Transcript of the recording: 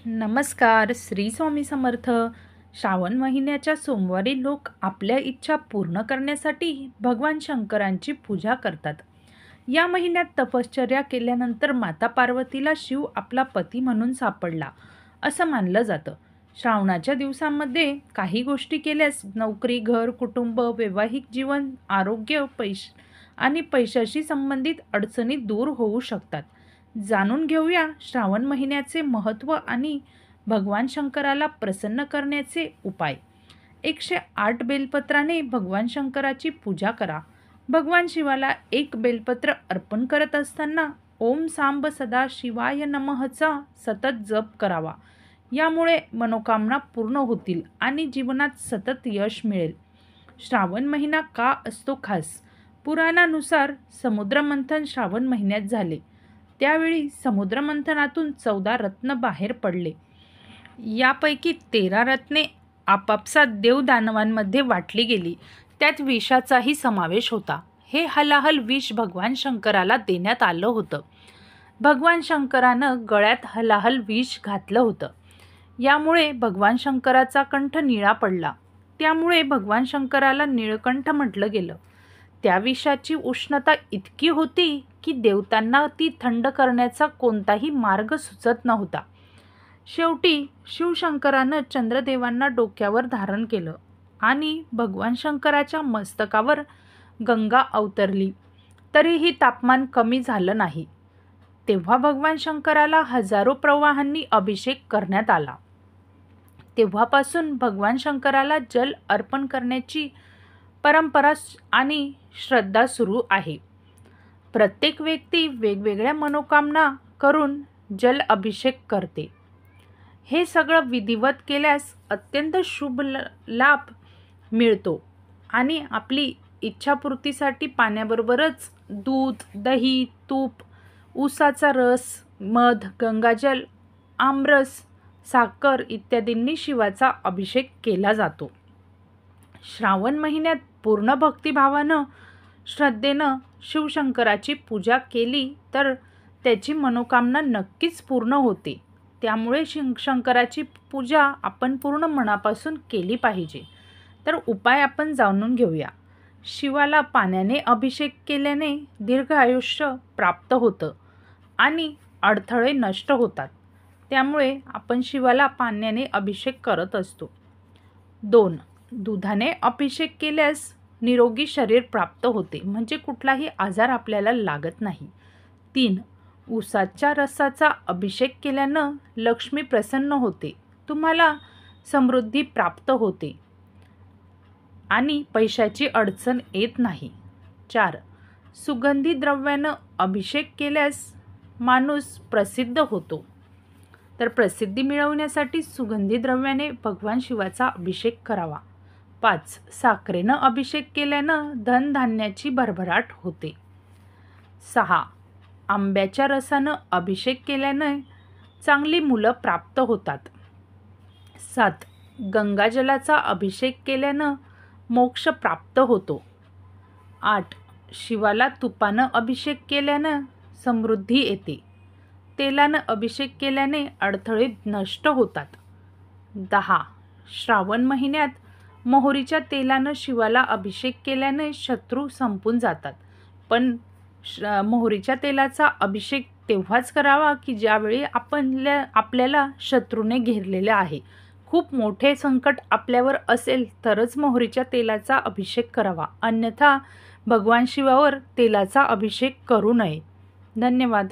नमस्कार. श्री स्वामी समर्थ. श्रावण महिन्याच्या सोमवारी लोक आपल्या इच्छा पूर्ण करण्यासाठी भगवान शंकरांची पूजा करतात. या महिन्यात तपश्चर्या केल्यानंतर माता पार्वतीला शिव आपला पती म्हणून सापडला असं मानलं जातं. श्रावणाच्या दिवसांमध्ये काही गोष्टी केल्यास नोकरी, घर, कुटुंब, वैवाहिक जीवन, आरोग्य, आणि पैशाशी संबंधित अडचणी दूर होऊ शकतात. जाणून घेऊया श्रावण महिन्याचे महत्त्व आणि भगवान शंकराला प्रसन्न करण्याचे उपाय. 108 बेलपत्राने भगवान शंकराची पूजा करा. भगवान शिवाला एक बेलपत्र अर्पण करत असताना ओम सांब सदा शिवाय नमःचा सतत जप करावा. यामुळे मनोकामना पूर्ण होतील आणि जीवनात सतत यश मिळेल. श्रावण महिना का असतो खास? पुराणानुसार समुद्रमंथन श्रावण महिन्यात झाले. त्यावेळी समुद्रमंथनातून 14 रत्न बाहेर पडले. यापैकी 13 रत्ने आपापसात देवदानवांमध्ये वाटली गेली. त्यात विषाचाही समावेश होता. हे हलाहल विष भगवान शंकराला देण्यात आलं होतं. भगवान शंकरानं गळ्यात हलाहल विष घातलं होतं. यामुळे भगवान शंकराचा कंठ निळा पडला. त्यामुळे भगवान शंकराला निळकंठ म्हटलं गेलं. त्या विषाची उष्णता इतकी होती की देवतांना ती थंड करण्याचा कोणताही मार्ग सुचत नव्हता. शेवटी शिवशंकरानं चंद्रदेवांना डोक्यावर धारण केलं आणि भगवान शंकराच्या मस्तकावर गंगा अवतरली. तरीही तापमान कमी झालं नाही. तेव्हा भगवान शंकराला हजारो प्रवाहांनी अभिषेक करण्यात आला. तेव्हापासून भगवान शंकराला जल अर्पण करण्याची परंपरा आणि श्रद्धा सुरू आहे. प्रत्येक व्यक्ती वेगवेगळ्या मनोकामना करून जल अभिषेक करते. हे सगळं विधिवत केल्यास अत्यंत शुभ लाभ मिळतो आणि आपली इच्छापूर्तीसाठी पाण्याबरोबरच दूध, दही, तूप, ऊसाचा रस, मध, गंगाजल, आमरस, साखर इत्यादींनी शिवाचा अभिषेक केला जातो. श्रावण महिन्यात पूर्ण भक्तिभावानं, श्रद्धेनं शिवशंकराची पूजा केली तर त्याची मनोकामना नक्कीच पूर्ण होते. त्यामुळे शंकराची पूजा आपण पूर्ण मनापासून केली पाहिजे. तर उपाय आपण जाणून घेऊया. शिवाला पाण्याने अभिषेक केल्याने दीर्घ आयुष्य प्राप्त होतं आणि अडथळे नष्ट होतात. त्यामुळे आपण शिवाला पाण्याने अभिषेक करत असतो. 2. दुधाने अभिषेक केल्यास निरोगी शरीर प्राप्त होते, म्हणजे कुठलाही आजार आपल्याला लागत नाही. 3. ऊसाच्या रसाचा अभिषेक केल्यानं लक्ष्मी प्रसन्न होते, तुम्हाला समृद्धी प्राप्त होते आणि पैशाची अडचण येत नाही. 4. सुगंधी द्रव्यानं अभिषेक केल्यास माणूस प्रसिद्ध होतो. तर प्रसिद्धी मिळवण्यासाठी सुगंधी द्रव्याने भगवान शिवाचा अभिषेक करावा. 5. साखरेनं अभिषेक केल्यानं धनधान्याची भरभराट होते. 6. आंब्याच्या रसानं अभिषेक केल्यानं चांगली मुलं प्राप्त होतात. 7. गंगाजलाचा अभिषेक केल्यानं मोक्ष प्राप्त होतो. 8. शिवाला तुपानं अभिषेक केल्यानं समृद्धी येते. तेलानं अभिषेक केल्याने अडथळे नष्ट होतात. 10. श्रावण महिन्यात मोहरीच्या तेलानं शिवाला अभिषेक केल्याने शत्रू संपून जातात. पण मोहरीच्या तेलाचा अभिषेक तेव्हाच करावा की ज्यावेळी आपल्याला शत्रूने घेरलेले आहे. खूप मोठे संकट आपल्यावर असेल तरच मोहरीच्या तेलाचा अभिषेक करावा, अन्यथा भगवान शिवावर तेलाचा अभिषेक करू नये. धन्यवाद.